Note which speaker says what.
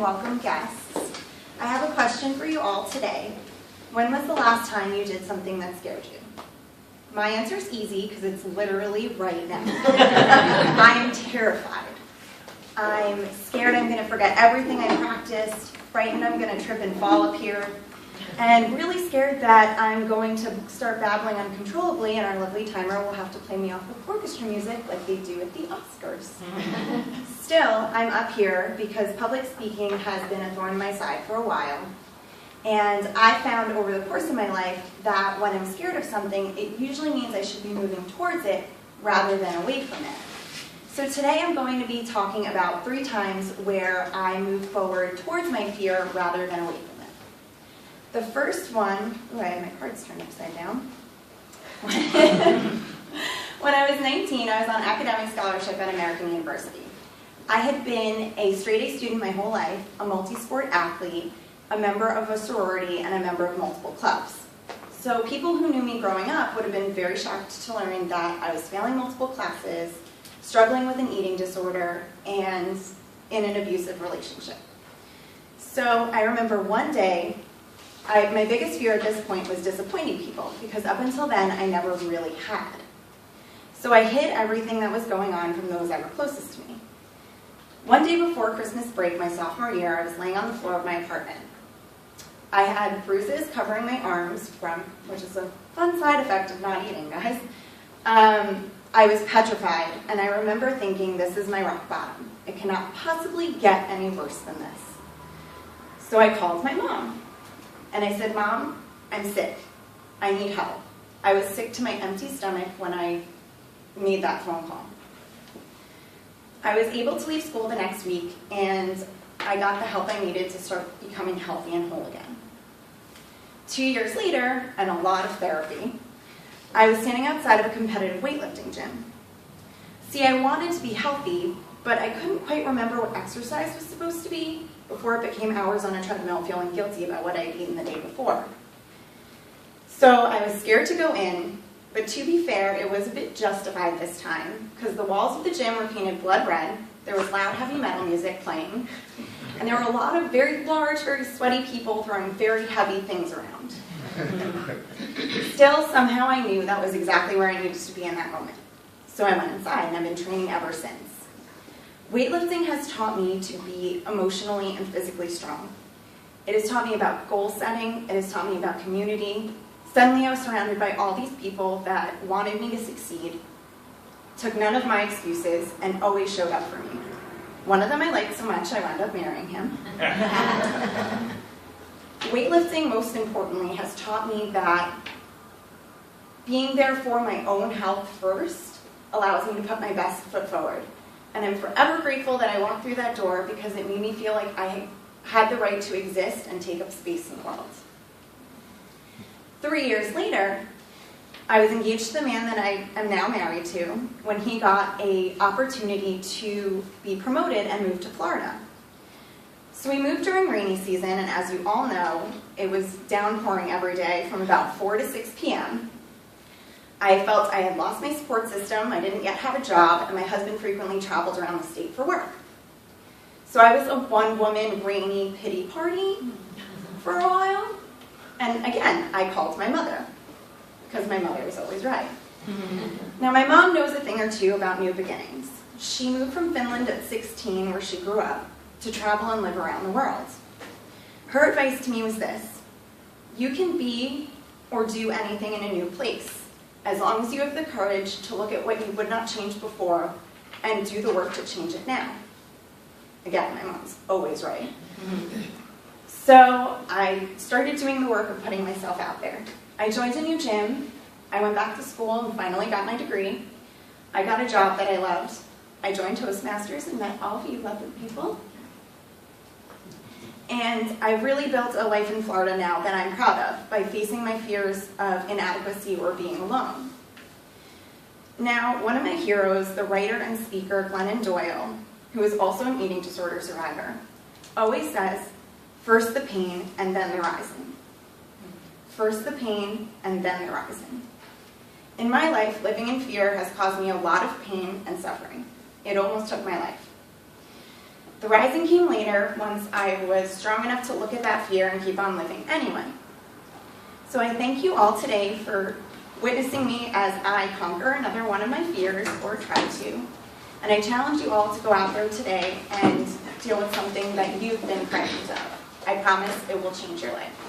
Speaker 1: welcome guests. I have a question for you all today. When was the last time you did something that scared you? My answer is easy because it's literally right now. I am terrified. I'm scared I'm going to forget everything I practiced, frightened I'm going to trip and fall up here, and really scared that I'm going to start babbling uncontrollably and our lovely timer will have to play me off with orchestra music like they do at the Oscars. Still, I'm up here because public speaking has been a thorn in my side for a while. And I found over the course of my life that when I'm scared of something, it usually means I should be moving towards it rather than away from it. So today I'm going to be talking about 3 times where I moved forward towards my fear rather than away from it. The first one, ooh, I had my cards turned upside down. When I was 19, I was on academic scholarship at American University. I had been a straight-A student my whole life, a multi-sport athlete, a member of a sorority, and a member of multiple clubs. So people who knew me growing up would have been very shocked to learn that I was failing multiple classes, struggling with an eating disorder, and in an abusive relationship. So I remember one day, my biggest fear at this point was disappointing people, because up until then, I never really had. So I hid everything that was going on from those that were closest to me. One day before Christmas break, my sophomore year, I was laying on the floor of my apartment. I had bruises covering my arms which is a fun side effect of not eating, guys. I was petrified, and I remember thinking, this is my rock bottom. It cannot possibly get any worse than this. So I called my mom, and I said, Mom, I'm sick. I need help. I was sick to my empty stomach when I made that phone call. I was able to leave school the next week, and I got the help I needed to start becoming healthy and whole again. 2 years later, and a lot of therapy, I was standing outside of a competitive weightlifting gym. See, I wanted to be healthy, but I couldn't quite remember what exercise was supposed to be before it became hours on a treadmill feeling guilty about what I'd eaten the day before. So I was scared to go in, but to be fair, it was a bit justified this time, because the walls of the gym were painted blood red, there was loud heavy metal music playing, and there were a lot of very large, very sweaty people throwing very heavy things around. Still, somehow I knew that was exactly where I needed to be in that moment. So I went inside, and I've been training ever since. Weightlifting has taught me to be emotionally and physically strong. It has taught me about goal setting, it has taught me about community. Suddenly I was surrounded by all these people that wanted me to succeed, took none of my excuses, and always showed up for me. One of them I liked so much I wound up marrying him. Weightlifting, most importantly, has taught me that being there for my own health first allows me to put my best foot forward. And I'm forever grateful that I walked through that door because it made me feel like I had the right to exist and take up space in the world. 3 years later, I was engaged to the man that I am now married to when he got an opportunity to be promoted and move to Florida. So we moved during rainy season, and as you all know, it was downpouring every day from about 4 to 6 p.m. I felt I had lost my support system, I didn't yet have a job, and my husband frequently traveled around the state for work. So I was a one-woman rainy pity party for a while, and again, I called my mother, because my mother is always right. Now, my mom knows a thing or two about new beginnings. She moved from Finland at 16, where she grew up, to travel and live around the world. Her advice to me was this: you can be or do anything in a new place, as long as you have the courage to look at what you would not change before and do the work to change it now. Again, my mom's always right. So I started doing the work of putting myself out there. I joined a new gym, I went back to school and finally got my degree. I got a job that I loved. I joined Toastmasters and met all of you lovely people. And I've really built a life in Florida now that I'm proud of by facing my fears of inadequacy or being alone. Now, one of my heroes, the writer and speaker Glennon Doyle, who is also an eating disorder survivor, always says, first the pain and then the rising. First the pain and then the rising. In my life, living in fear has caused me a lot of pain and suffering. It almost took my life. The rising came later once I was strong enough to look at that fear and keep on living anyway. So I thank you all today for witnessing me as I conquer another one of my fears, or try to. And I challenge you all to go out there today and deal with something that you've been frightened of. I promise it will change your life.